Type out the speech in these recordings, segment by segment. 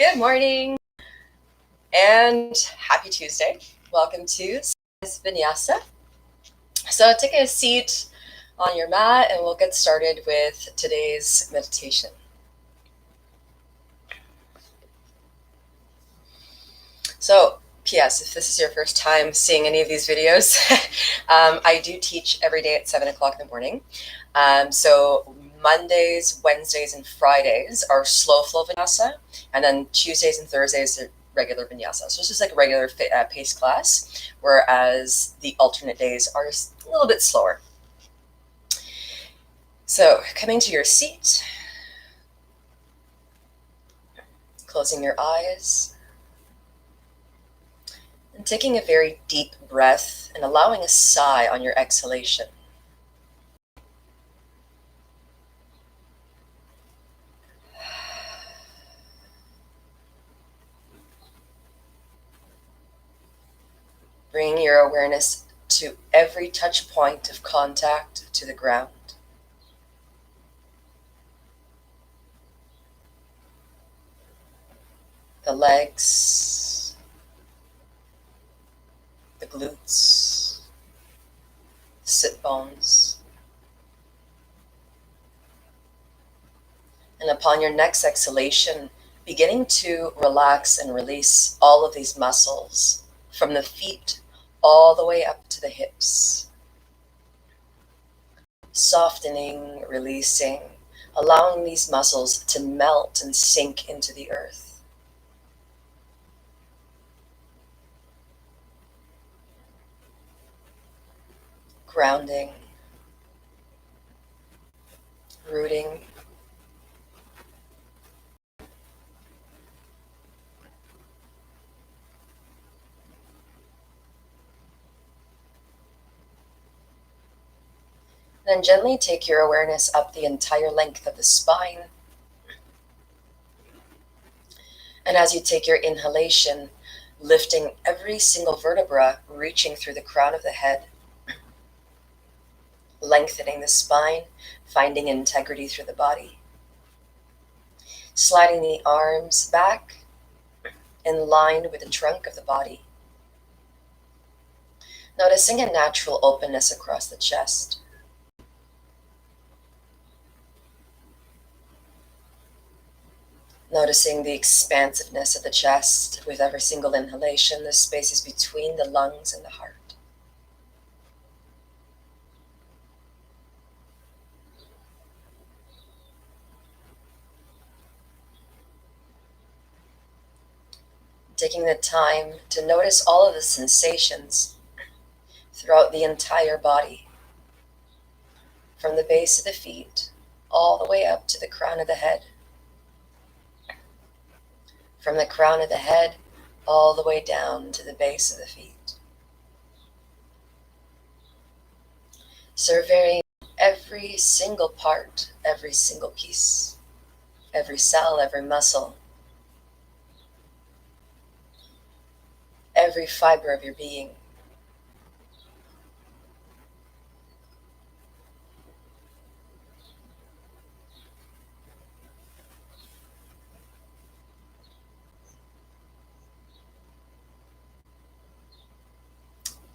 Good morning and happy Tuesday. Welcome to Vinyasa. So take a seat on your mat and we'll get started with today's meditation. So, P.S. if this is your first time seeing any of these videos, I do teach every day at 7 o'clock in the morning. So Mondays, Wednesdays, and Fridays are slow flow vinyasa, and then Tuesdays and Thursdays are regular vinyasa. So it's just like a regular pace class, whereas the alternate days are just a little bit slower. So coming to your seat, closing your eyes, and taking a very deep breath and allowing a sigh on your exhalation. Bring your awareness to every touch point of contact to the ground. The legs, the glutes, the sit bones. And upon your next exhalation, beginning to relax and release all of these muscles from the feet all the way up to the hips. Softening, releasing, allowing these muscles to melt and sink into the earth. Grounding, rooting, then gently take your awareness up the entire length of the spine. And as you take your inhalation, lifting every single vertebra, reaching through the crown of the head, lengthening the spine, finding integrity through the body. Sliding the arms back in line with the trunk of the body. Noticing a natural openness across the chest. Noticing the expansiveness of the chest with every single inhalation, the spaces between the lungs and the heart. Taking the time to notice all of the sensations throughout the entire body, from the base of the feet all the way up to the crown of the head. From the crown of the head all the way down to the base of the feet. Surveying every single part, every single piece, every cell, every muscle, every fiber of your being.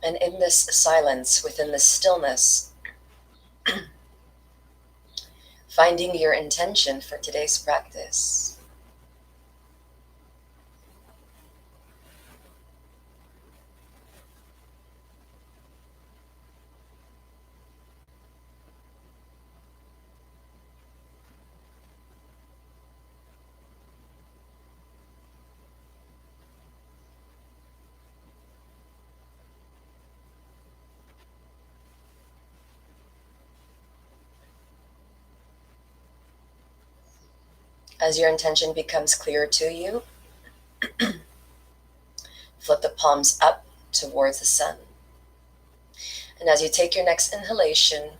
And in this silence, within this stillness, finding your intention for today's practice. As your intention becomes clearer to you, flip the palms up towards the sun. And as you take your next inhalation,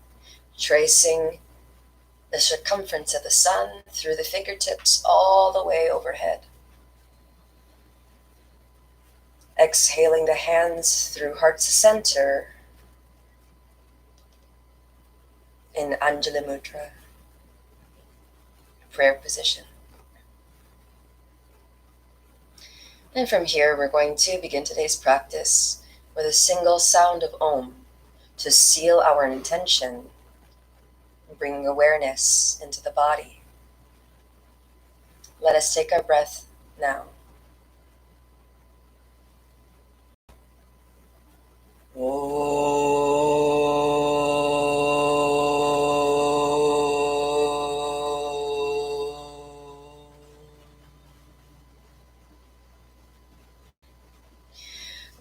tracing the circumference of the sun through the fingertips all the way overhead. Exhaling the hands through heart's center in Anjali Mudra, prayer position. And from here, we're going to begin today's practice with a single sound of Om to seal our intention, bringing awareness into the body. Let us take our breath now.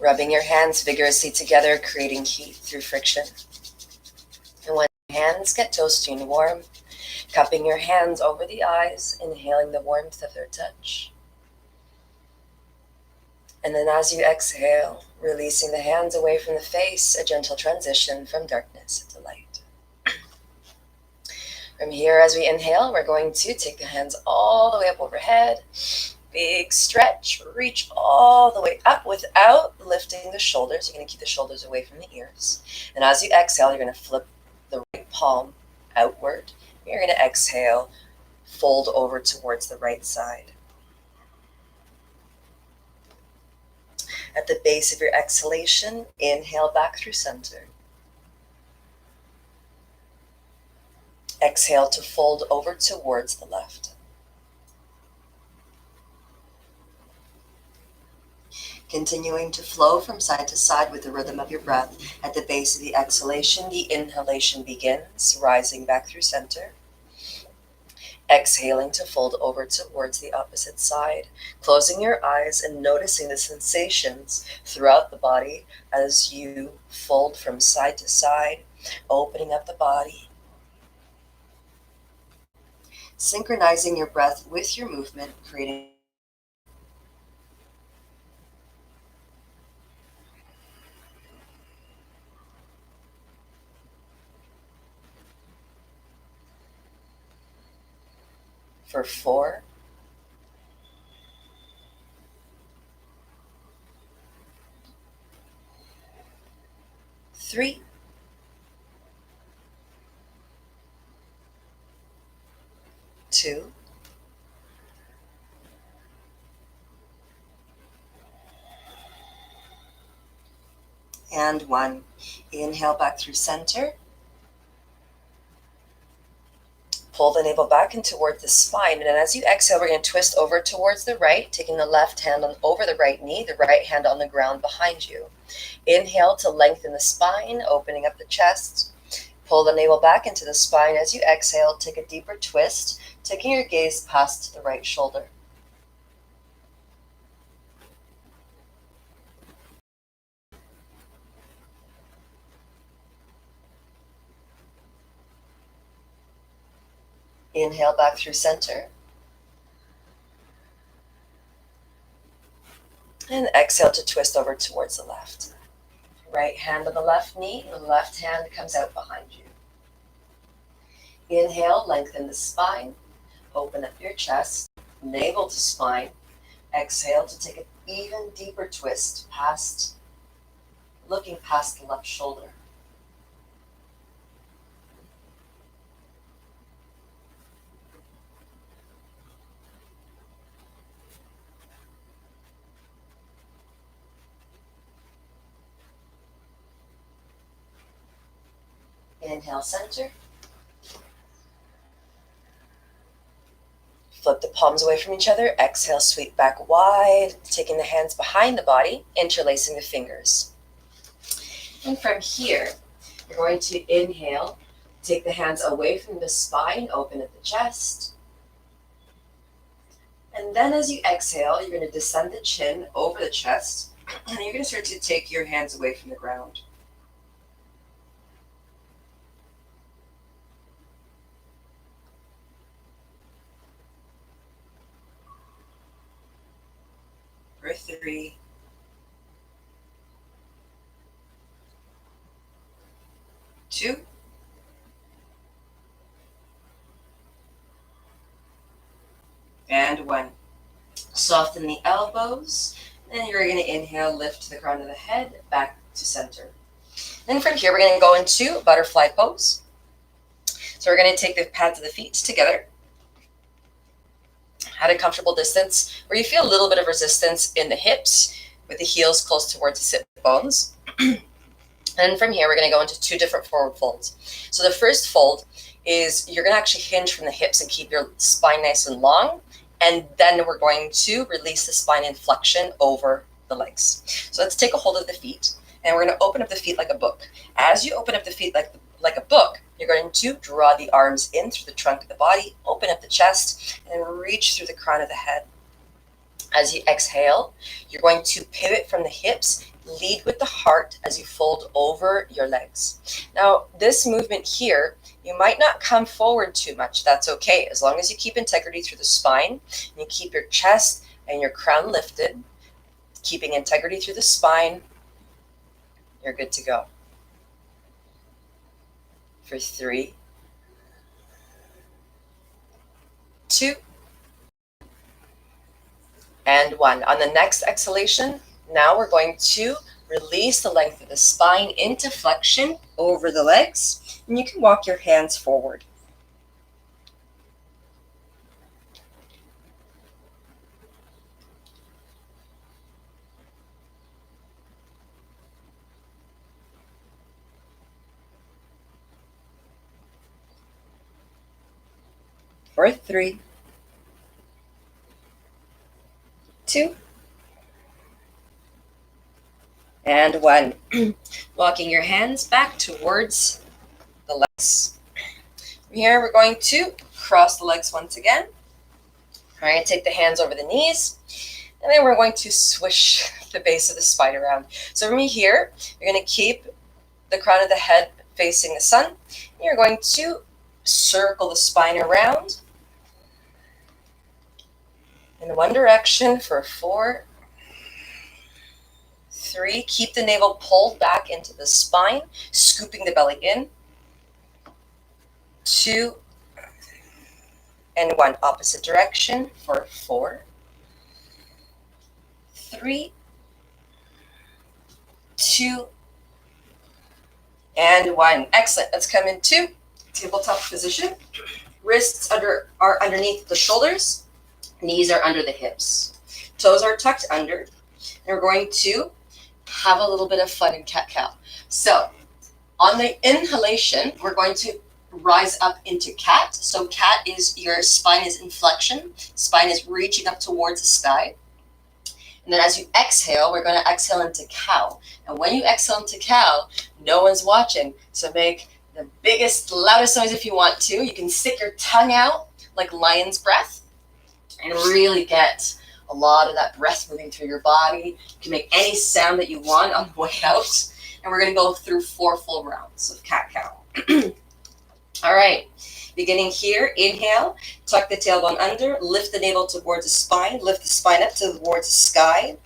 Rubbing your hands vigorously together, creating heat through friction. And when your hands get toasty and warm, cupping your hands over the eyes, inhaling the warmth of their touch. And then as you exhale, releasing the hands away from the face, a gentle transition from darkness to light. From here, as we inhale, we're going to take the hands all the way up overhead. Big stretch, reach all the way up without lifting the shoulders. You're going to keep the shoulders away from the ears. And as you exhale, you're going to flip the right palm outward. You're going to exhale, fold over towards the right side. At the base of your exhalation, inhale back through center. Exhale to fold over towards the left. Continuing to flow from side to side with the rhythm of your breath. At the base of the exhalation, the inhalation begins, rising back through center. Exhaling to fold over towards the opposite side, closing your eyes and noticing the sensations throughout the body as you fold from side to side, opening up the body. Synchronizing your breath with your movement, creating for 4, 3, 2, and 1. Inhale back through center. Pull the navel back and towards the spine. And as you exhale, we're going to twist over towards the right, taking the left hand on over the right knee, the right hand on the ground behind you. Inhale to lengthen the spine, opening up the chest. Pull the navel back into the spine. As you exhale, take a deeper twist, taking your gaze past the right shoulder. Inhale back through center. And exhale to twist over towards the left. Right hand on the left knee, and the left hand comes out behind you. Inhale, lengthen the spine, open up your chest, navel to spine. Exhale to take an even deeper twist looking past the left shoulder. Inhale, center. Flip the palms away from each other. Exhale, sweep back wide, taking the hands behind the body, interlacing the fingers. And from here, you're going to inhale, take the hands away from the spine, open up the chest. And then as you exhale, you're going to descend the chin over the chest, and you're going to start to take your hands away from the ground. For 3, 2, and 1. Soften the elbows. Then you're going to inhale, lift to the crown of the head, back to center. Then from here, we're going to go into butterfly pose. So we're going to take the pads of the feet together. at a comfortable distance where you feel a little bit of resistance in the hips with the heels close towards the sit bones. And from here, we're going to go into 2 different forward folds. So the first fold is you're going to actually hinge from the hips and keep your spine nice and long. And then we're going to release the spine in flexion over the legs. So let's take a hold of the feet, and we're going to open up the feet like a book. As you open up the feet like a book, you're going to draw the arms in through the trunk of the body, open up the chest, and reach through the crown of the head. As you exhale, you're going to pivot from the hips, lead with the heart as you fold over your legs. Now, this movement here, you might not come forward too much. That's okay, as long as you keep integrity through the spine, and you keep your chest and your crown lifted, keeping integrity through the spine, you're good to go. For 3, 2, and 1. On the next exhalation, now we're going to release the length of the spine into flexion over the legs, and you can walk your hands forward. For 3, 2, and 1. Walking your hands back towards the legs. From here, we're going to cross the legs once again. All right, take the hands over the knees, and then we're going to swish the base of the spine around. So from here, you're going to keep the crown of the head facing the sun. And you're going to circle the spine around in one direction for 4, 3. Keep the navel pulled back into the spine, scooping the belly in. 2, and 1. Opposite direction for 4, 3, 2, and 1. Excellent. Let's come into tabletop position. Wrists are underneath the shoulders. Knees are under the hips. Toes are tucked under. And we're going to have a little bit of fun in cat-cow. So on the inhalation, we're going to rise up into cat. So cat is your spine is in flexion. Spine is reaching up towards the sky. And then as you exhale, we're going to exhale into cow. And when you exhale into cow, no one's watching. So make the biggest, loudest noise if you want to. You can stick your tongue out like lion's breath and really get a lot of that breath moving through your body. You can make any sound that you want on the way out. And we're going to go through 4 full rounds of cat-cow. All right. Beginning here, inhale, tuck the tailbone under, lift the navel towards the spine, lift the spine up towards the sky.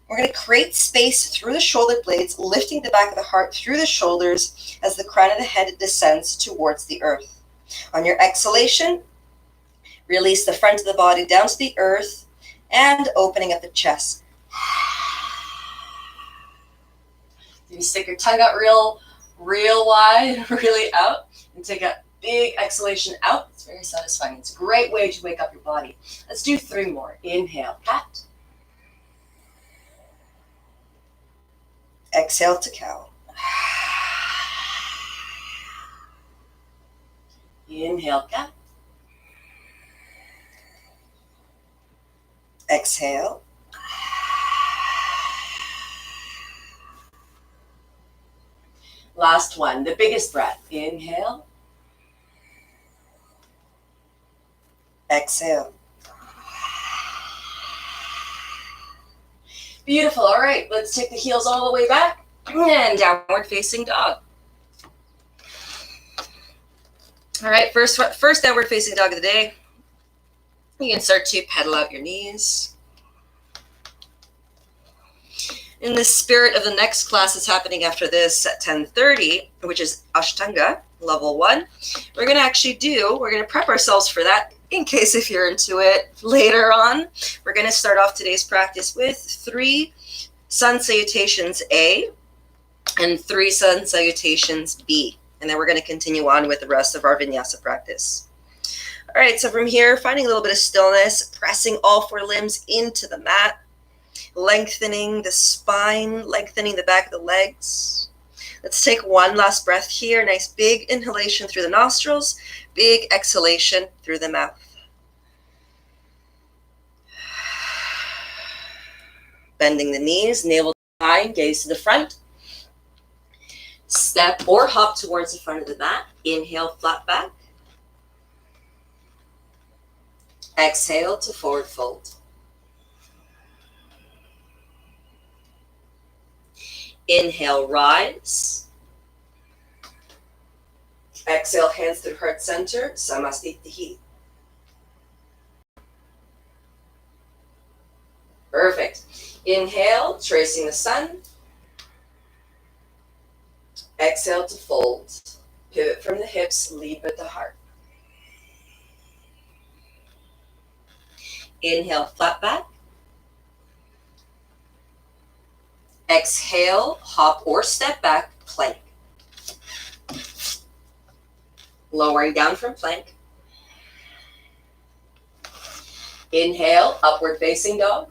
We're going to create space through the shoulder blades, lifting the back of the heart through the shoulders as the crown of the head descends towards the earth. On your exhalation, release the front of the body down to the earth and opening up the chest. You stick your tongue out real wide, really out, and take a big exhalation out. It's very satisfying. It's a great way to wake up your body. Let's do 3 more. Inhale, cat. Exhale to cow. Inhale, cat. Exhale. Last one, the biggest breath. Inhale. Exhale. Beautiful. All right, let's take the heels all the way back and downward facing dog. All right, first downward facing dog of the day. You can start to pedal out your knees. In the spirit of the next class that's happening after this at 10:30, which is Ashtanga, level 1, we're going to prep ourselves for that in case if you're into it later on. We're going to start off today's practice with 3 sun salutations A and 3 sun salutations B. And then we're going to continue on with the rest of our vinyasa practice. All right, so from here, finding a little bit of stillness, pressing all four limbs into the mat, lengthening the spine, lengthening the back of the legs. Let's take one last breath here. Nice big inhalation through the nostrils, big exhalation through the mouth. Bending the knees, navel to spine, gaze to the front. Step or hop towards the front of the mat. Inhale, flat back. Exhale to forward fold. Inhale, rise. Exhale, hands through heart center, Samastitihi. Perfect. Inhale, tracing the sun. Exhale to fold. Pivot from the hips, lead with the heart. Inhale, flat back. Exhale, hop or step back, plank. Lowering down from plank. Inhale, upward facing dog.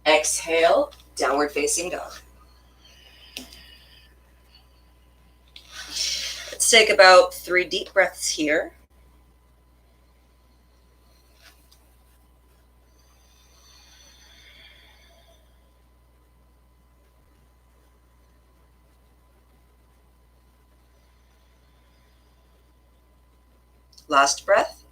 Exhale, downward facing dog. Let's take about 3 deep breaths here. Last breath.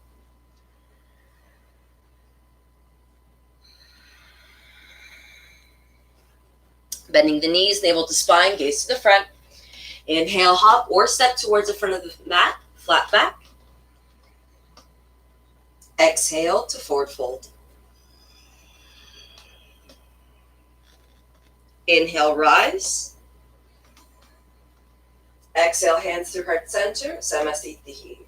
Bending the knees, navel to spine, gaze to the front. Inhale, hop or step towards the front of the mat, flat back. Exhale to forward fold. Inhale, rise. Exhale, hands through heart center, Samastitihi.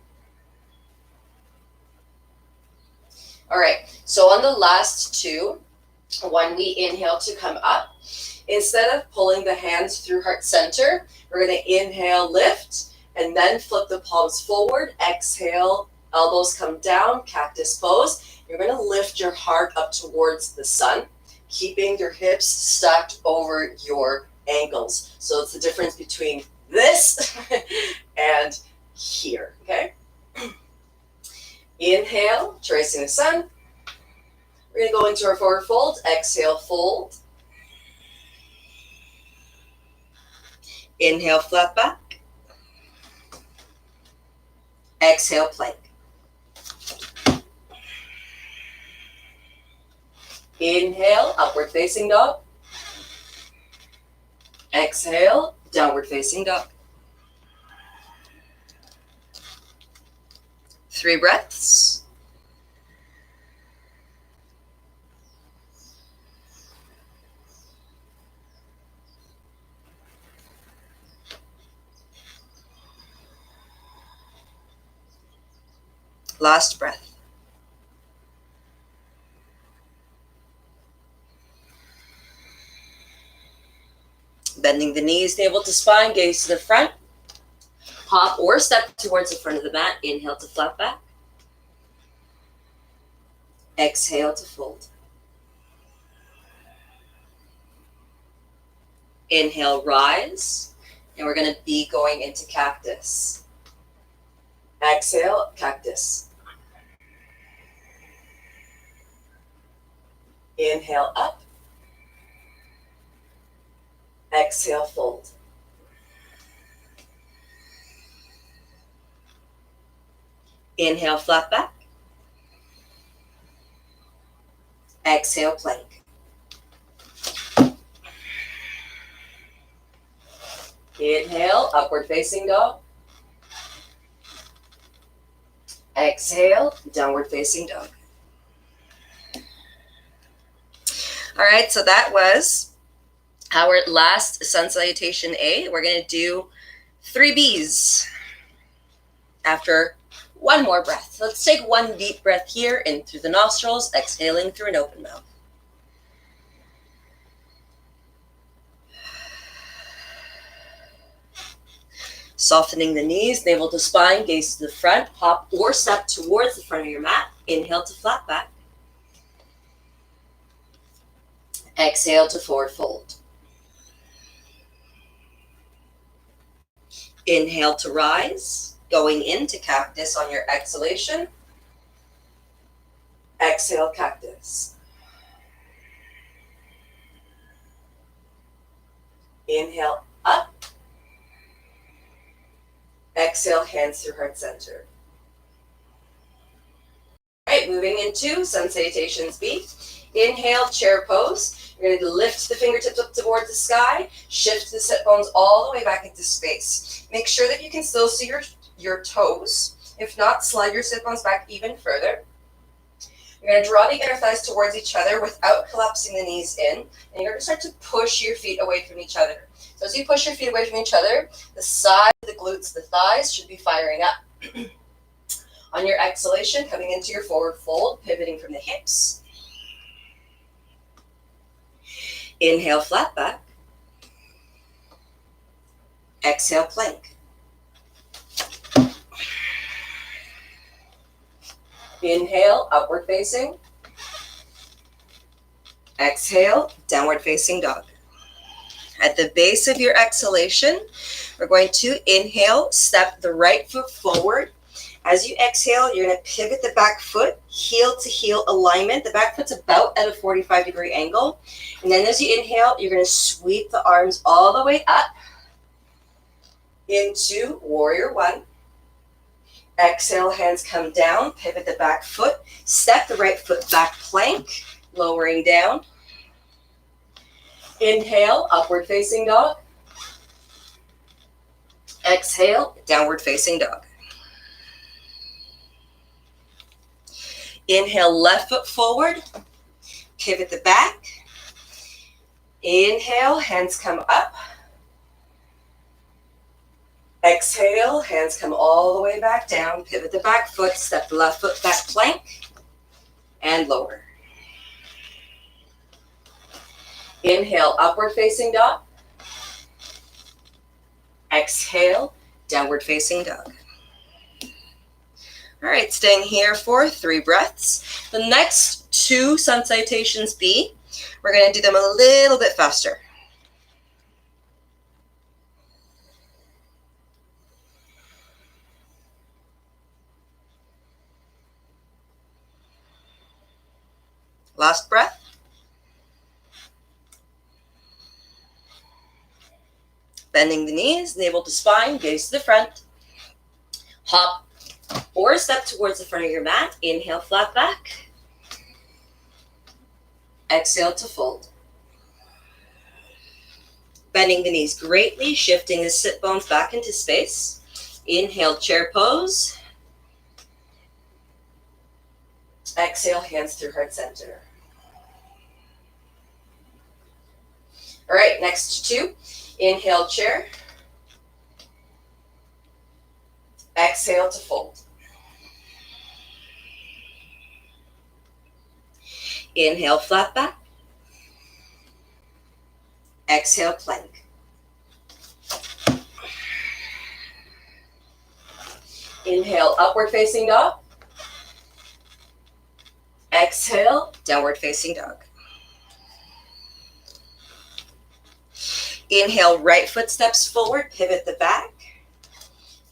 All right, so on the last two, when we inhale to come up, instead of pulling the hands through heart center, we're going to inhale, lift, and then flip the palms forward. Exhale, elbows come down, cactus pose. You're going to lift your heart up towards the sun, keeping your hips stacked over your ankles. So it's the difference between this and here, okay? Inhale, tracing the sun. We're going to go into our forward fold. Exhale, fold. Inhale, flat back. Exhale, plank. Inhale, upward facing dog. Exhale, downward facing dog. 3 breaths. Last breath. Bending the knees, navel to spine, gaze to the front. Hop or step towards the front of the mat. Inhale to flat back. Exhale to fold. Inhale, rise. And we're going to be going into cactus. Exhale, cactus. Inhale, up. Exhale, fold. Inhale, flat back. Exhale, plank. Inhale, upward facing dog. Exhale, downward facing dog. All right, so that was our last sun salutation A. We're going to do 3 Bs after one more breath. Let's take 1 deep breath here, in through the nostrils, exhaling through an open mouth. Softening the knees, navel to spine, gaze to the front, hop or step towards the front of your mat. Inhale to flat back. Exhale to forward fold. Inhale to rise, going into cactus on your exhalation. Exhale, cactus. Inhale, up. Exhale, hands through heart center. All right, moving into sun salutations B. Inhale, chair pose. You're going to lift the fingertips up towards the sky, shift the sit bones all the way back into space. Make sure that you can still see your toes. If not, slide your sit bones back even further. You're going to draw the inner thighs towards each other without collapsing the knees in, and you're going to start to push your feet away from each other. So as you push your feet away from each other, the side, the glutes, the thighs should be firing up. On your exhalation, coming into your forward fold, pivoting from the hips. Inhale, flat back. Exhale, plank. Inhale, upward facing. Exhale, downward facing dog. At the base of your exhalation, we're going to inhale, step the right foot forward. As you exhale, you're going to pivot the back foot, heel to heel alignment. The back foot's about at a 45-degree angle. And then as you inhale, you're going to sweep the arms all the way up into warrior one. Exhale, hands come down, pivot the back foot, step the right foot back plank, lowering down. Inhale, upward facing dog. Exhale, downward facing dog. Inhale, left foot forward, pivot the back. Inhale, hands come up. Exhale, hands come all the way back down, pivot the back foot, step the left foot back plank, and lower. Inhale, upward facing dog. Exhale, downward facing dog. All right, staying here for 3 breaths. The next 2 sun salutations B, we're going to do them a little bit faster. Last breath. Bending the knees, navel to spine, gaze to the front. Hop or step towards the front of your mat. Inhale, flat back. Exhale to fold. Bending the knees greatly, shifting the sit bones back into space. Inhale, chair pose. Exhale, hands through heart center. All right, next 2. Inhale, chair. Exhale to fold. Inhale, flat back. Exhale, plank. Inhale, upward facing dog. Exhale, downward facing dog. Inhale, right foot steps forward, pivot the back.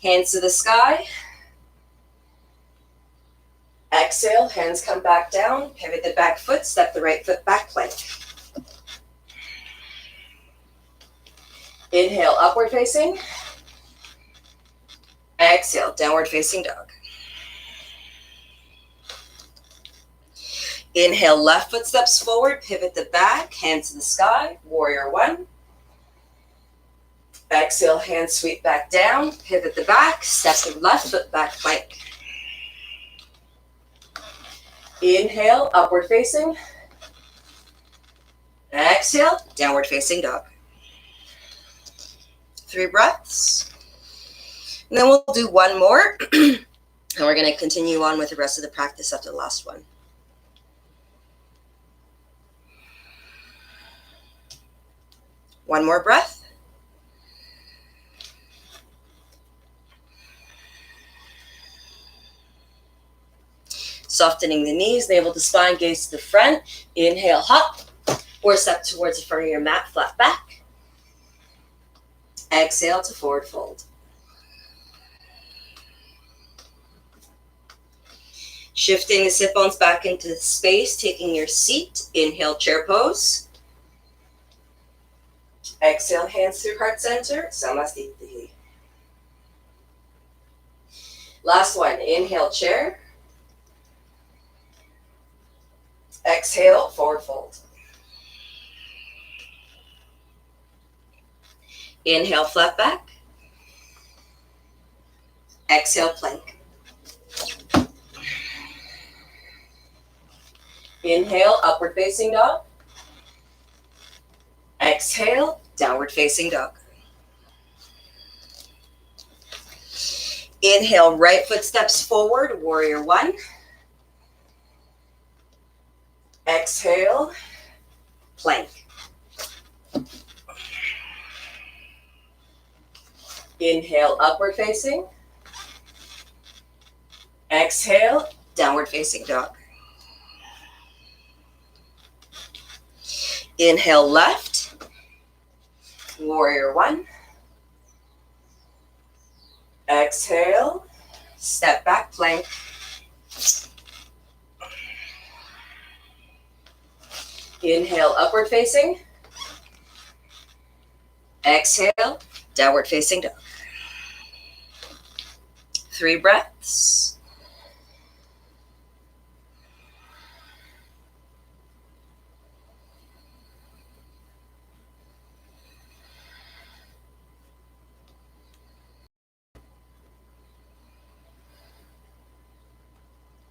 Hands to the sky. Exhale, hands come back down, pivot the back foot, step the right foot back plank. Inhale, upward facing. Exhale, downward facing dog. Inhale, left foot steps forward, pivot the back, hands to the sky, warrior one. Exhale, hands sweep back down, pivot the back, step the left foot back plank. Inhale, upward facing. Exhale, downward facing dog. 3 breaths. And then we'll do 1 more. And we're going to continue on with the rest of the practice after the last one. One more breath. Softening the knees, navel to spine, gaze to the front. Inhale, hop, or step towards the front of your mat, flat back. Exhale to forward fold. Shifting the sit bones back into the space, taking your seat. Inhale, chair pose. Exhale, hands through heart center, Samastiti. Last one, inhale, chair. Exhale, forward fold. Inhale, flat back. Exhale, plank. Inhale, upward facing dog. Exhale, downward facing dog. Inhale, right foot steps forward, warrior one. Exhale, plank. Inhale, upward facing. Exhale, downward facing dog. Inhale, left. Warrior one. Exhale, step back, plank. Inhale, upward facing. Exhale, downward facing dog. 3 breaths.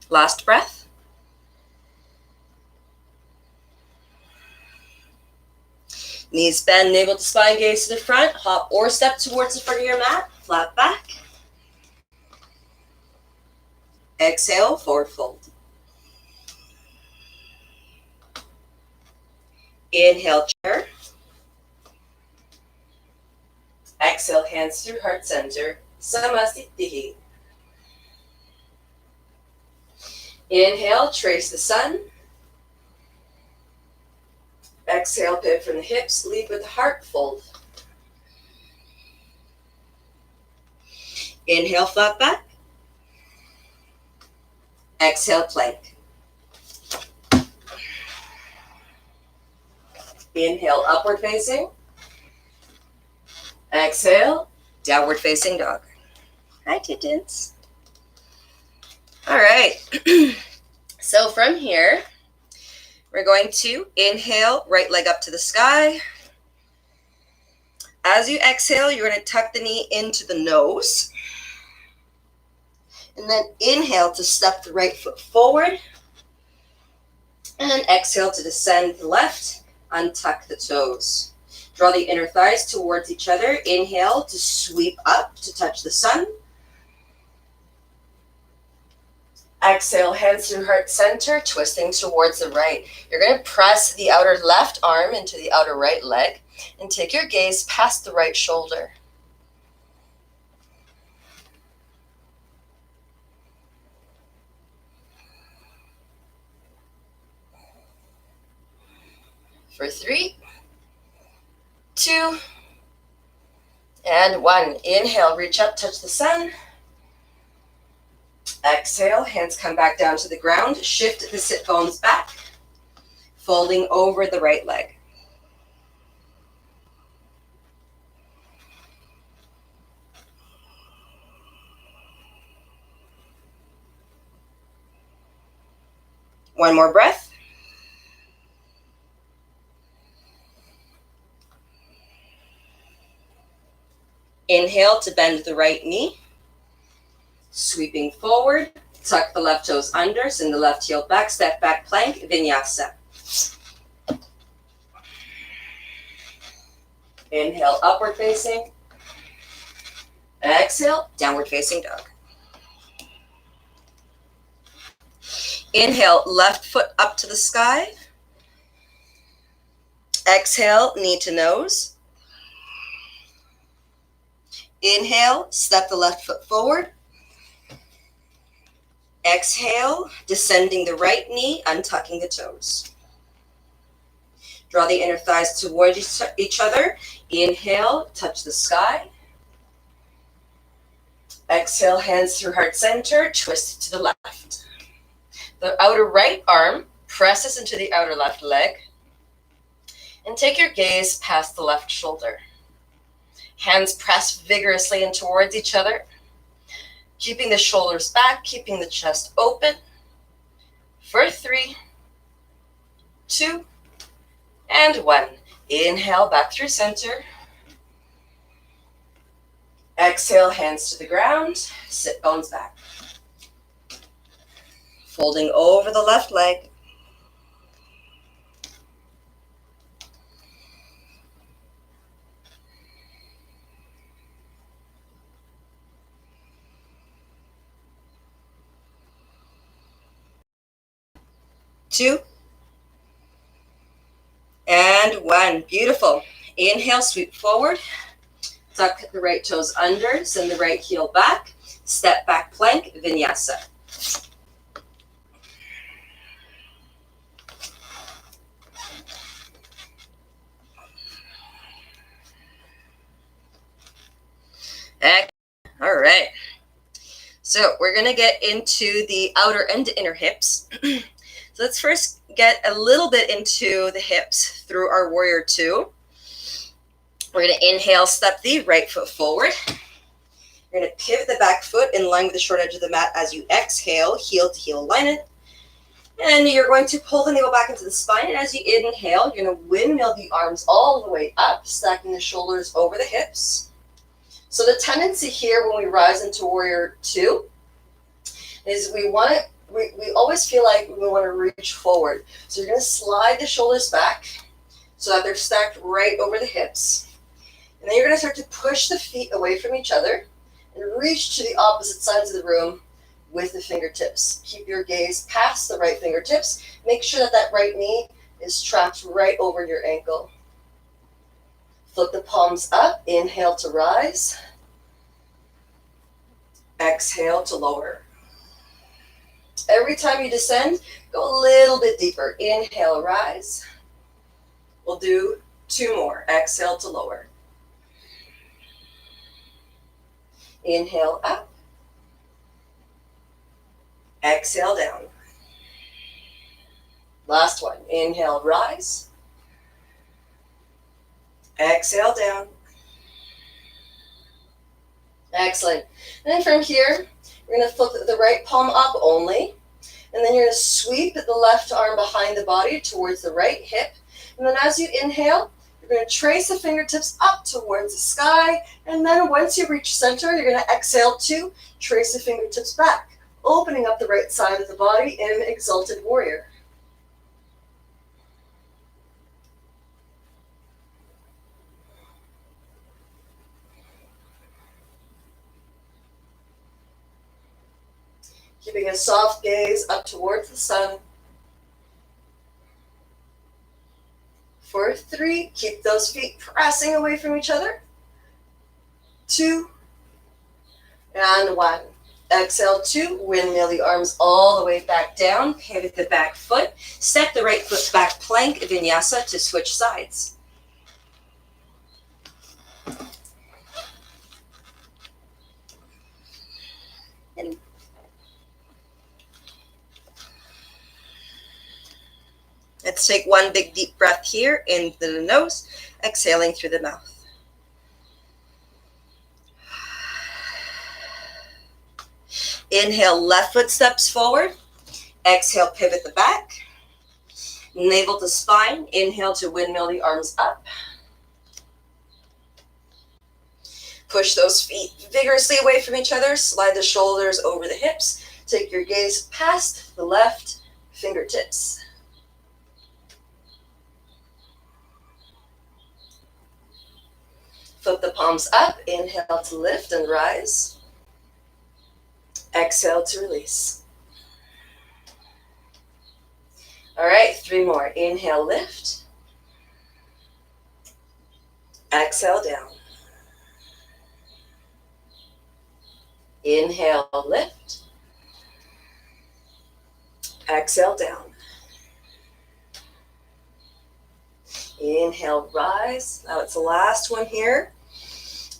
Last breath. Knees bend, navel to spine, gaze to the front. Hop or step towards the front of your mat. Flat back. Exhale, forward fold. Inhale, chair. Exhale, hands through heart center, Samastiti. Inhale, trace the sun. Exhale, pivot from the hips, lead with the heart, fold. Inhale, flat back. Exhale, plank. Inhale, upward facing. Exhale, downward facing dog. Hi, kittens. All right. So from here, we're going to inhale, right leg up to the sky. As you exhale, you're going to tuck the knee into the nose. And then inhale to step the right foot forward. And then exhale to descend the left, untuck the toes. Draw the inner thighs towards each other. Inhale to sweep up to touch the sun. Exhale, hands through heart center, twisting towards the right. You're going to press the outer left arm into the outer right leg and take your gaze past the right shoulder. For 3, 2, and 1. Inhale, reach up, touch the sun. Exhale, hands come back down to the ground. Shift the sit bones back, folding over the right leg. One more breath. Inhale to bend the right knee. Sweeping forward, tuck the left toes under, send the left heel back, step back plank, Vinyasa. Inhale, upward facing. Exhale, downward facing dog. Inhale, left foot up to the sky. Exhale, knee to nose. Inhale, step the left foot forward. Exhale, descending the right knee, untucking the toes. Draw the inner thighs towards each other. Inhale, touch the sky. Exhale, hands through heart center, twist to the left. The outer right arm presses into the outer left leg. And take your gaze past the left shoulder. Hands press vigorously in towards each other. Keeping the shoulders back, keeping the chest open. For 3, 2, and 1. Inhale, back through center. Exhale, hands to the ground. Sit bones back. Folding over the left leg. Two, and 1. Beautiful. Inhale, sweep forward. Tuck the right toes under, send the right heel back. Step back plank, vinyasa. All right. So we're going to get into the outer and inner hips. So let's first get a little bit into the hips through our warrior 2. We're going to inhale, step the right foot forward. You're going to pivot the back foot in line with the short edge of the mat as you exhale, heel to heel alignment. And you're going to pull the navel back into the spine. And as you inhale, you're going to windmill the arms all the way up, stacking the shoulders over the hips. So the tendency here when we rise into warrior 2 is we always feel like we want to reach forward. So you're going to slide the shoulders back so that they're stacked right over the hips. And then you're going to start to push the feet away from each other and reach to the opposite sides of the room with the fingertips. Keep your gaze past the right fingertips. Make sure that that right knee is trapped right over your ankle. Flip the palms up. Inhale to rise. Exhale to lower. Every time you descend, go a little bit deeper. Inhale, rise. We'll do 2 more. Exhale to lower. Inhale up. Exhale down. Last one. Inhale, rise. Exhale down. Excellent. And then from here, we're going to flip the right palm up only. And then you're going to sweep the left arm behind the body towards the right hip. And then as you inhale, you're going to trace the fingertips up towards the sky. And then once you reach center, you're going to exhale to trace the fingertips back, opening up the right side of the body in Exalted Warrior. Keeping a soft gaze up towards the sun. For 3, keep those feet pressing away from each other. 2, and 1. Exhale 2, windmill the arms all the way back down, pivot the back foot, step the right foot back, plank, vinyasa to switch sides. And let's take 1 big deep breath here into the nose, exhaling through the mouth. Inhale, left foot steps forward. Exhale, pivot the back. Navel to spine. Inhale to windmill the arms up. Push those feet vigorously away from each other. Slide the shoulders over the hips. Take your gaze past the left fingertips. Flip the palms up. Inhale to lift and rise. Exhale to release. All right, 3 more. Inhale, lift. Exhale, down. Inhale, lift. Exhale down. Inhale, rise. Now it's the last one here.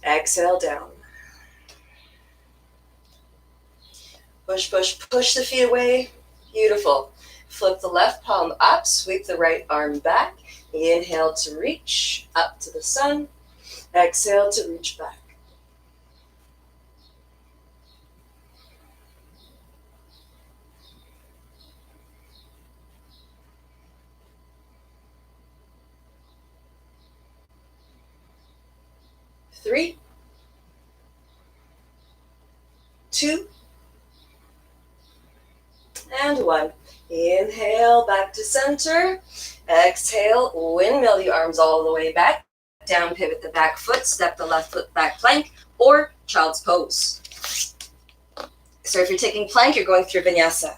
Exhale down. Push, push, push the feet away. Beautiful. Flip the left palm up, sweep the right arm back. Inhale to reach up to the sun. Exhale to reach back. Three, two, and one. Inhale, back to center. Exhale, windmill the arms all the way back. Down, pivot the back foot, step the left foot back plank, or child's pose. So if you're taking plank, you're going through vinyasa.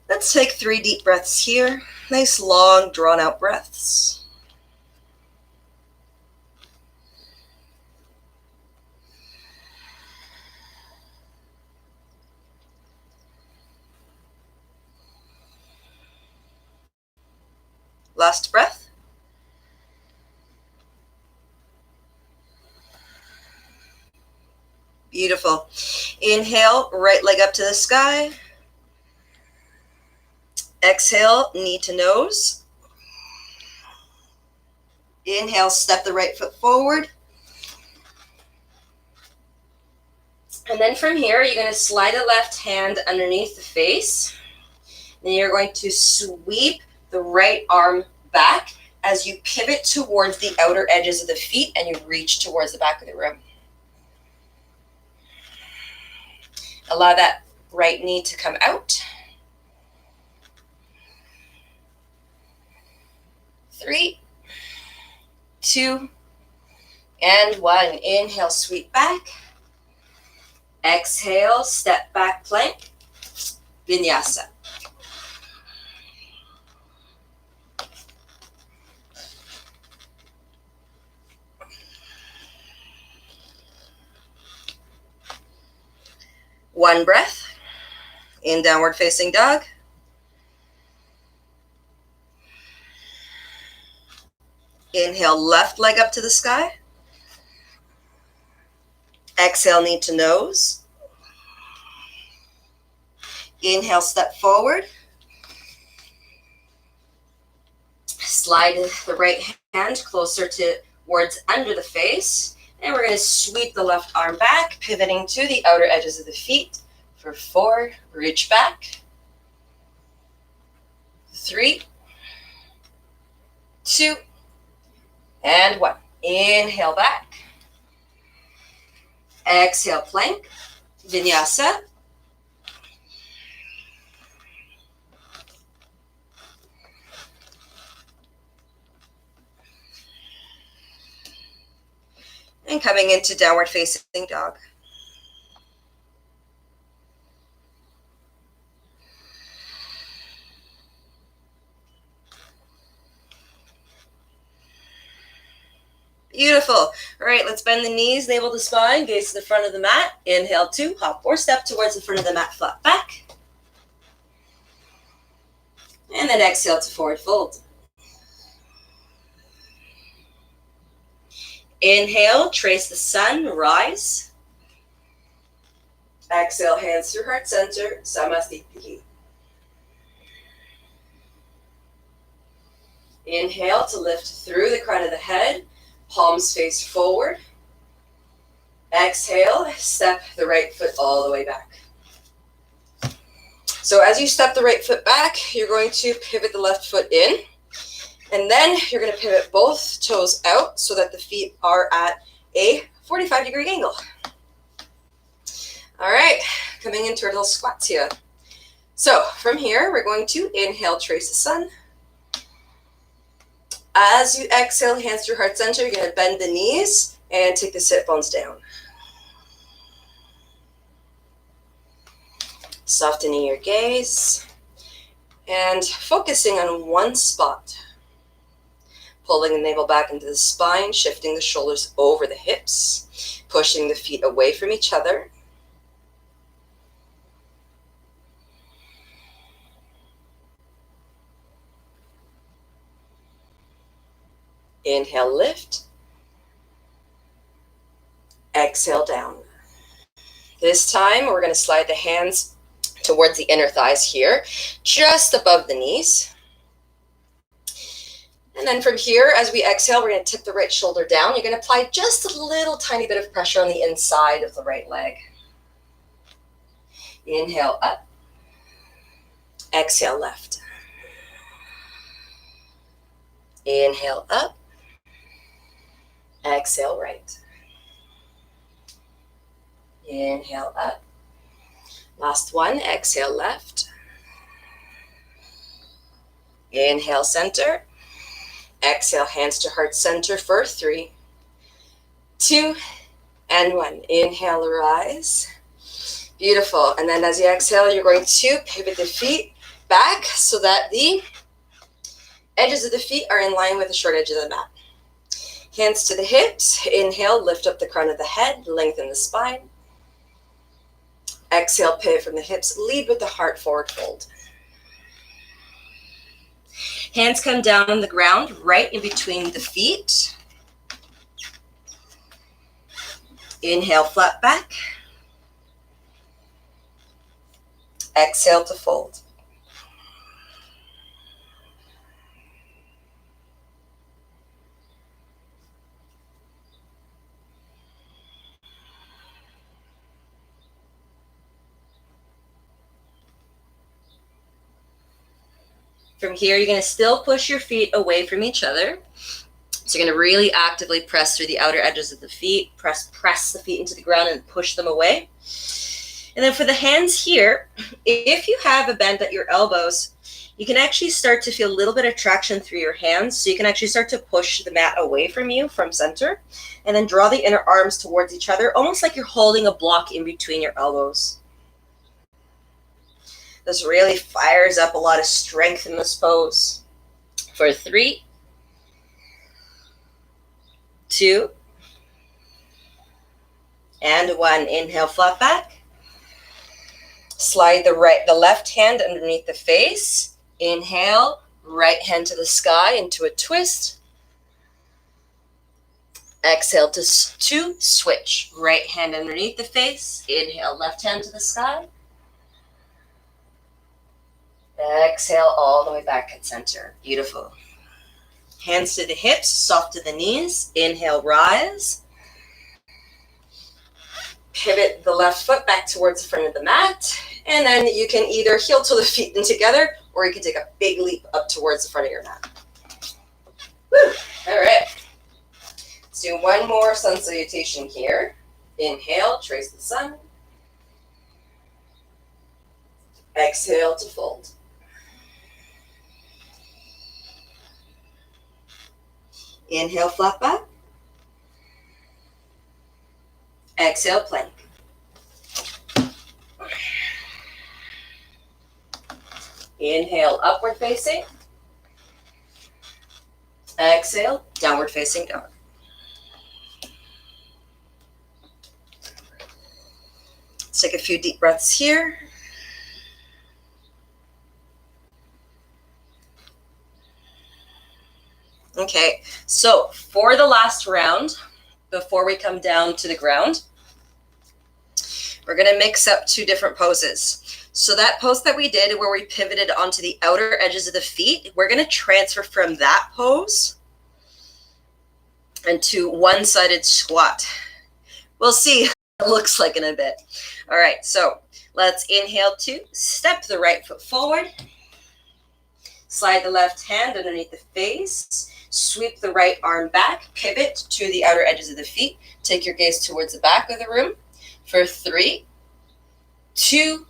Let's take 3 deep breaths here. Nice, long, drawn-out breaths. Last breath. Beautiful. Inhale, right leg up to the sky. Exhale, knee to nose. Inhale, step the right foot forward. And then from here, you're going to slide the left hand underneath the face. Then you're going to sweep the right arm back as you pivot towards the outer edges of the feet and you reach towards the back of the room. Allow that right knee to come out. 3, 2, and 1. Inhale, sweep back. Exhale, step back plank. Vinyasa. One breath in downward facing dog. Inhale, left leg up to the sky. Exhale, knee to nose. Inhale, step forward. Slide the right hand closer towards under the face. And we're going to sweep the left arm back, pivoting to the outer edges of the feet for 4. Reach back. 3, 2, and 1. Inhale back. Exhale, plank. Vinyasa. And coming into downward facing dog. Beautiful. All right, let's bend the knees, navel to spine, gaze to the front of the mat. Inhale, 2, hop or step towards the front of the mat, flat back. And then exhale to forward fold. Inhale, trace the sun, rise. Exhale, hands through heart center, Samastiti. Inhale to lift through the crown of the head, palms face forward. Exhale, step the right foot all the way back. So as you step the right foot back, you're going to pivot the left foot in. And then you're going to pivot both toes out so that the feet are at a 45-degree angle. All right, coming into our little squats here. So from here, we're going to inhale, trace the sun. As you exhale, hands through heart center, you're going to bend the knees and take the sit bones down. Softening your gaze and focusing on one spot. Pulling the navel back into the spine, shifting the shoulders over the hips, pushing the feet away from each other. Inhale, lift. Exhale, down. This time, we're going to slide the hands towards the inner thighs here, just above the knees. And then from here, as we exhale, we're going to tip the right shoulder down. You're going to apply just a little tiny bit of pressure on the inside of the right leg. Inhale, up. Exhale, left. Inhale, up. Exhale, right. Inhale, up. Last one, exhale, left. Inhale, center. Exhale, hands to heart center for 3, 2, and 1. Inhale, rise. Beautiful. And then as you exhale, you're going to pivot the feet back so that the edges of the feet are in line with the short edge of the mat. Hands to the hips. Inhale, lift up the crown of the head, lengthen the spine. Exhale, pivot from the hips, lead with the heart, forward fold. Hands come down on the ground, right in between the feet. Inhale, flat back. Exhale to fold. From here, you're going to still push your feet away from each other. So you're going to really actively press through the outer edges of the feet, press the feet into the ground and push them away. And then for the hands here, if you have a bend at your elbows, you can actually start to feel a little bit of traction through your hands. So you can actually start to push the mat away from you, from center, and then draw the inner arms towards each other, almost like you're holding a block in between your elbows. This really fires up a lot of strength in this pose. For 3, 2, and 1. Inhale, flat back. Slide the left hand underneath the face. Inhale, right hand to the sky into a twist. Exhale to switch. Right hand underneath the face. Inhale, left hand to the sky. Exhale all the way back at center. Beautiful. Hands to the hips, soft to the knees. Inhale, rise. Pivot the left foot back towards the front of the mat. And then you can either heel toe the feet in together, or you can take a big leap up towards the front of your mat. Woo. All right. Let's do one more sun salutation here. Inhale, trace the sun. Exhale to fold. Inhale, flat back. Exhale, plank. Inhale, upward facing. Exhale, downward facing dog. Let's take a few deep breaths here. Okay, so for the last round, before we come down to the ground, we're going to mix up 2 different poses. So that pose that we did where we pivoted onto the outer edges of the feet, we're going to transfer from that pose into one-sided squat. We'll see what it looks like in a bit. All right, so let's inhale to step the right foot forward. Slide the left hand underneath the face. Sweep the right arm back, pivot to the outer edges of the feet. Take your gaze towards the back of the room for 3, 2,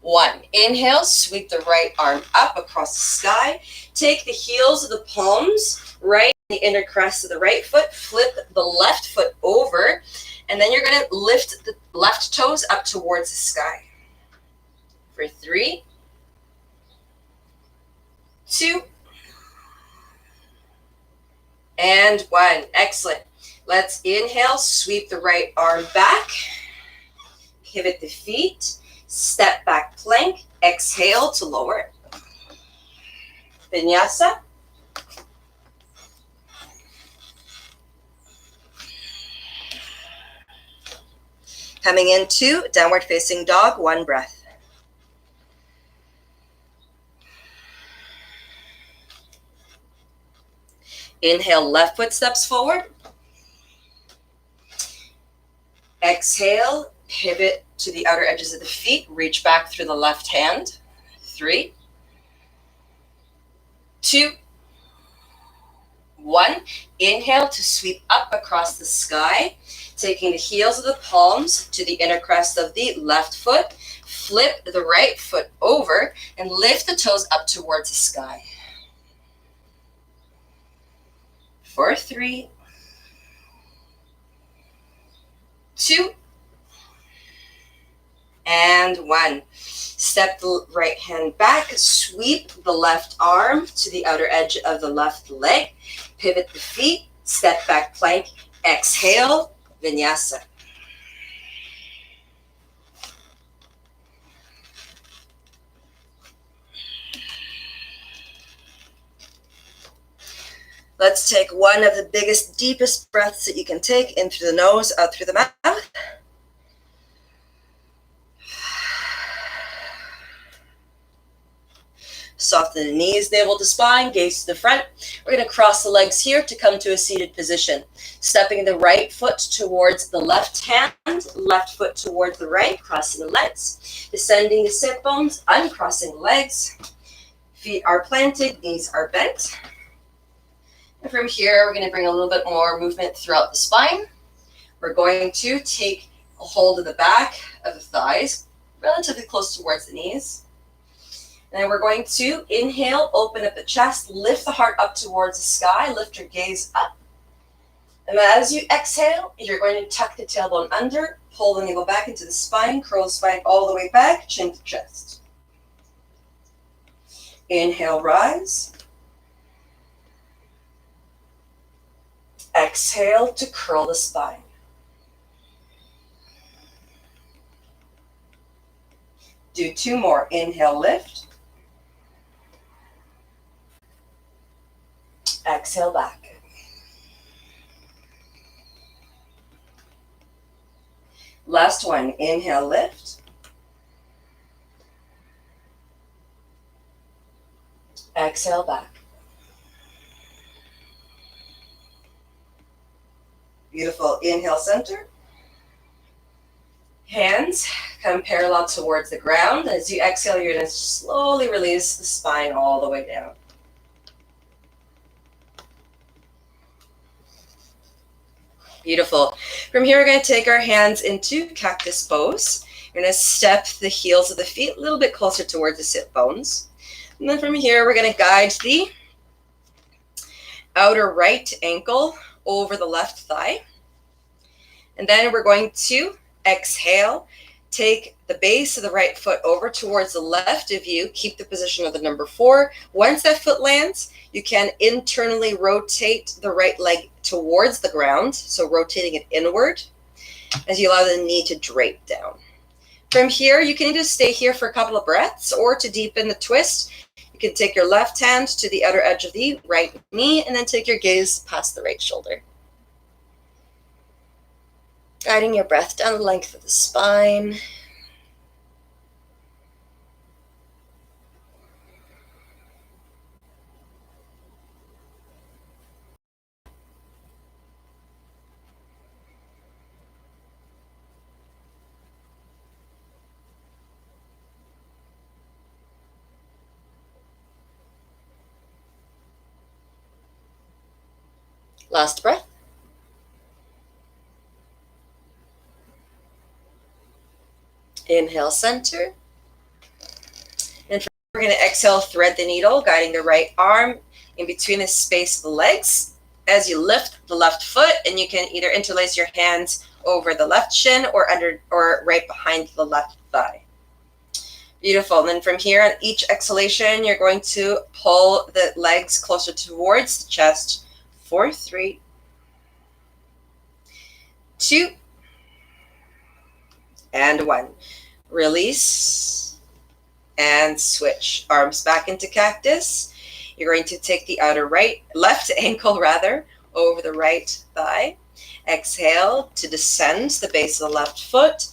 1. Inhale, sweep the right arm up across the sky. Take the heels of the palms right in the inner crest of the right foot. Flip the left foot over, and then you're going to lift the left toes up towards the sky. For 3, 2, And 1. Excellent. Let's inhale, sweep the right arm back, pivot the feet, step back plank, exhale to lower. Vinyasa. Coming into downward facing dog, 1 breath. Inhale, left foot steps forward. Exhale, pivot to the outer edges of the feet, reach back through the left hand. 3, 2, 1. Inhale to sweep up across the sky, taking the heels of the palms to the inner crest of the left foot. Flip the right foot over and lift the toes up towards the sky. For 3, 2, and 1. Step the right hand back, sweep the left arm to the outer edge of the left leg, pivot the feet, step back plank, exhale, vinyasa. Let's take one of the biggest, deepest breaths that you can take in through the nose, out through the mouth. Soften the knees, navel to spine, gaze to the front. We're going to cross the legs here to come to a seated position. Stepping the right foot towards the left hand, left foot towards the right, crossing the legs. Descending the sit bones, uncrossing the legs. Feet are planted, knees are bent. And from here, we're going to bring a little bit more movement throughout the spine. We're going to take a hold of the back of the thighs, relatively close towards the knees. And then we're going to inhale, open up the chest, lift the heart up towards the sky, lift your gaze up. And as you exhale, you're going to tuck the tailbone under, pull the navel back into the spine, curl the spine all the way back, chin to chest. Inhale, rise. Exhale to curl the spine. Do 2 more. Inhale, lift. Exhale, back. Last one. Inhale, lift. Exhale, back. Beautiful. Inhale, center. Hands come parallel towards the ground. As you exhale, you're going to slowly release the spine all the way down. Beautiful. From here, we're going to take our hands into cactus pose. You're going to step the heels of the feet a little bit closer towards the sit bones. And then from here, we're going to guide the outer right ankle over the left thigh. And then we're going to exhale, take the base of the right foot over towards the left of you, keep the position of the number 4. Once that foot lands, you can internally rotate the right leg towards the ground, so rotating it inward as you allow the knee to drape down. From here, you can either stay here for a couple of breaths, or to deepen the twist, you can take your left hand to the outer edge of the right knee and then take your gaze past the right shoulder. Guiding your breath down the length of the spine. Last breath. Inhale, center. And we're going to exhale, thread the needle, guiding the right arm in between the space of the legs as you lift the left foot, and you can either interlace your hands over the left shin or under or right behind the left thigh. Beautiful. And then from here, on each exhalation, you're going to pull the legs closer towards the chest for 3, 2, and 1. Release and switch. Arms back into cactus. You're going to take the left ankle over the right thigh. Exhale to descend the base of the left foot.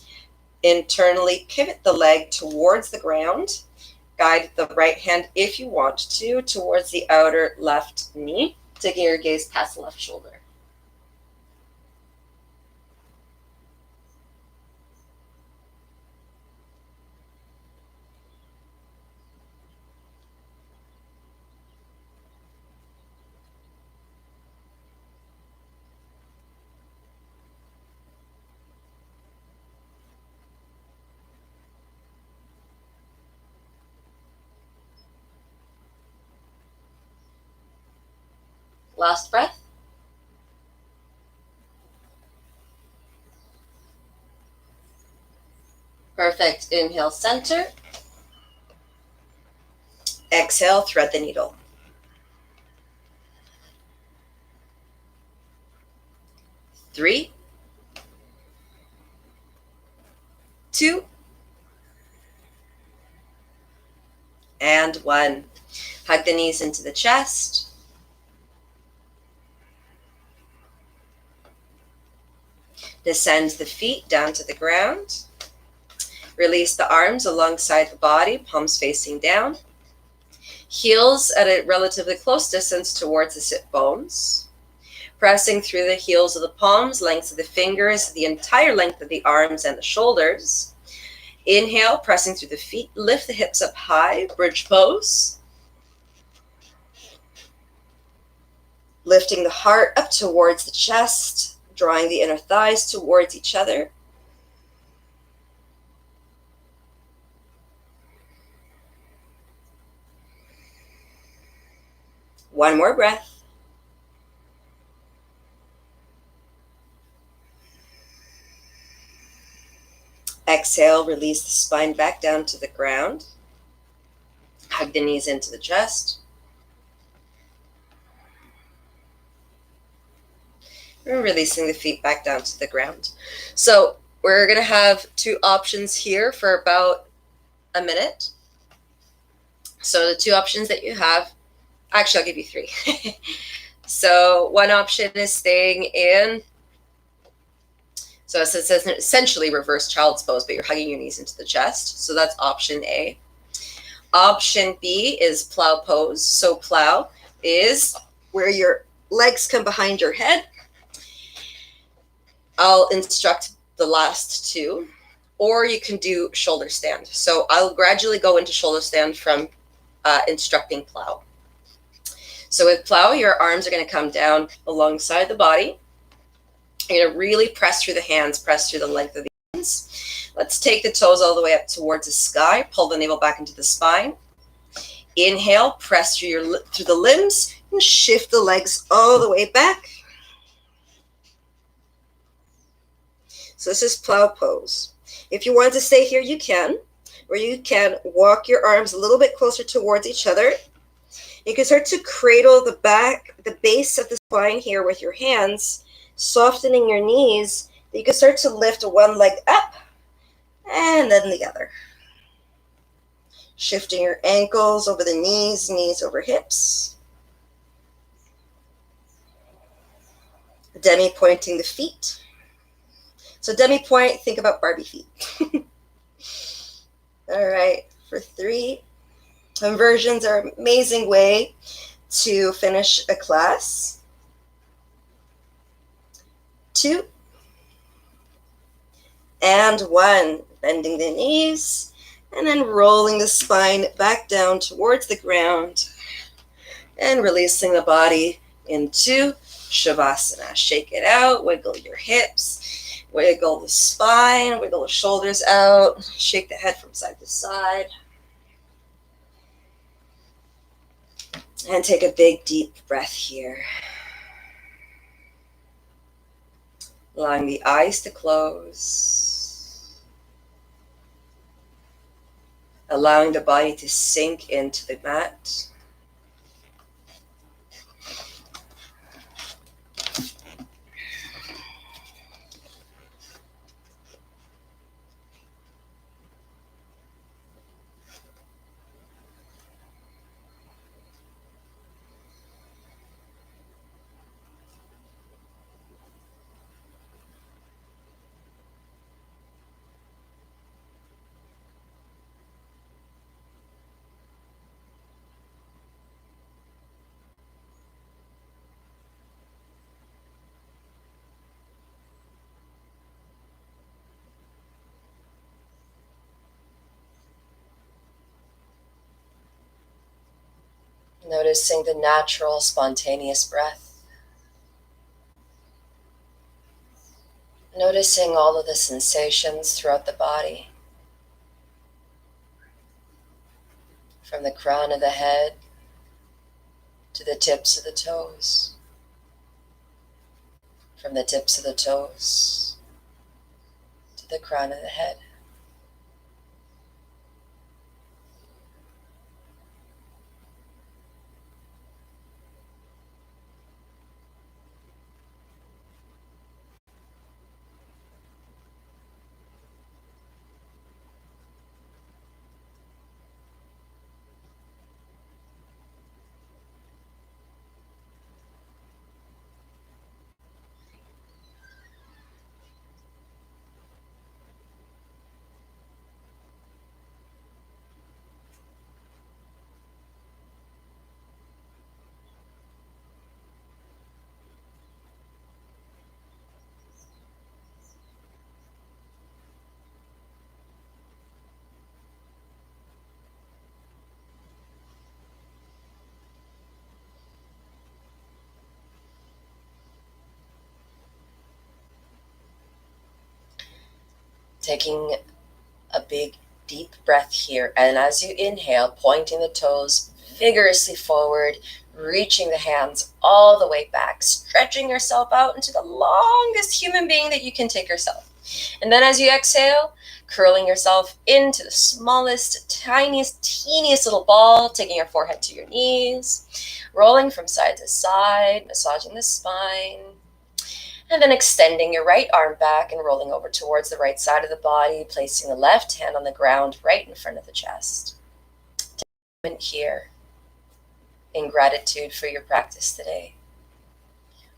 Internally pivot the leg towards the ground. Guide the right hand, if you want to, towards the outer left knee, taking your gaze past the left shoulder. Last breath. Perfect. Inhale, center. Exhale, thread the needle. 3, 2, and 1. Hug the knees into the chest. Descend the feet down to the ground. Release the arms alongside the body, palms facing down. Heels at a relatively close distance towards the sit bones. Pressing through the heels of the palms, lengths of the fingers, the entire length of the arms and the shoulders. Inhale, pressing through the feet, lift the hips up high, bridge pose. Lifting the heart up towards the chest, drawing the inner thighs towards each other. One more breath. Exhale, release the spine back down to the ground. Hug the knees into the chest. And releasing the feet back down to the ground. So we're going to have 2 options here for about a minute. So the 2 options that you have, actually I'll give you 3. So one option is staying in, so it says essentially reverse child's pose, but you're hugging your knees into the chest. So that's option A. Option B is plow pose. So plow is where your legs come behind your head. I'll instruct the last 2, or you can do shoulder stand. So I'll gradually go into shoulder stand from instructing plow. So with plow, your arms are going to come down alongside the body. You're going to really press through the hands, press through the length of the hands. Let's take the toes all the way up towards the sky. Pull the navel back into the spine. Inhale, press through the limbs, and shift the legs all the way back. So this is plow pose. If you want to stay here, you can, or you can walk your arms a little bit closer towards each other. You can start to cradle the base of the spine here with your hands, softening your knees. You can start to lift one leg up and then the other. Shifting your ankles over the knees, knees over hips. Demi-pointing the feet. So demi-point, think about Barbie feet. All right, for 3. Inversions are an amazing way to finish a class. 2, and 1. Bending the knees, and then rolling the spine back down towards the ground, and releasing the body into Shavasana. Shake it out, wiggle your hips, wiggle the spine, wiggle the shoulders out, shake the head from side to side. And take a big, deep breath here. Allowing the eyes to close. Allowing the body to sink into the mat. Noticing the natural, spontaneous breath. Noticing all of the sensations throughout the body, from the crown of the head to the tips of the toes, from the tips of the toes to the crown of the head. Taking a big, deep breath here. And as you inhale, pointing the toes vigorously forward, reaching the hands all the way back, stretching yourself out into the longest human being that you can take yourself. And then as you exhale, curling yourself into the smallest, tiniest, teeniest little ball, taking your forehead to your knees, rolling from side to side, massaging the spine. And then extending your right arm back and rolling over towards the right side of the body, placing the left hand on the ground right in front of the chest. Take a moment here in gratitude for your practice today.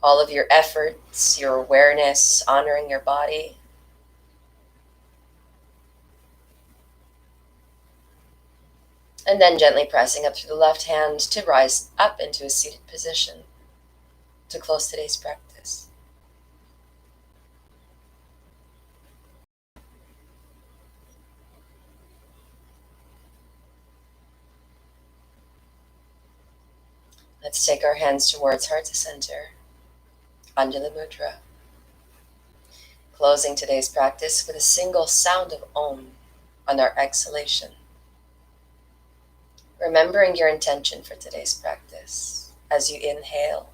All of your efforts, your awareness, honoring your body. And then gently pressing up through the left hand to rise up into a seated position to close today's practice. Let's take our hands towards heart center, Anjali Mudra. Closing today's practice with a single sound of Om on our exhalation. Remembering your intention for today's practice as you inhale.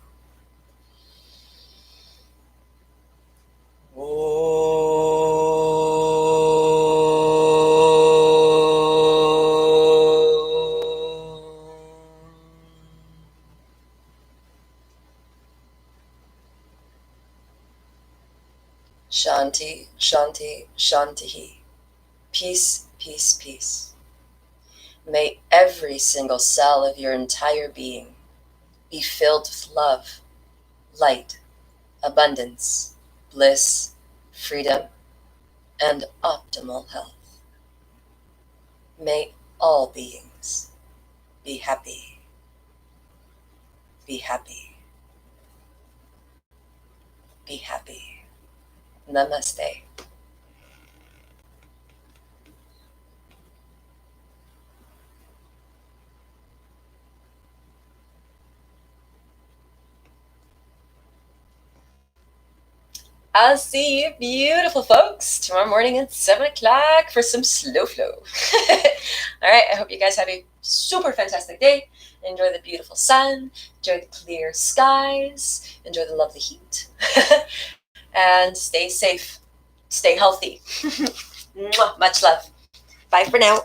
Shanti, Shanti, Shantihi. Peace, peace, peace. May every single cell of your entire being be filled with love, light, abundance, bliss, freedom, and optimal health. May all beings be happy, be happy, be happy. Namaste. I'll see you, beautiful folks, tomorrow morning at 7 o'clock for some slow flow. All right, I hope you guys have a super fantastic day. Enjoy the beautiful sun, enjoy the clear skies, enjoy the lovely heat, and stay safe, stay healthy. Much love. Bye for now.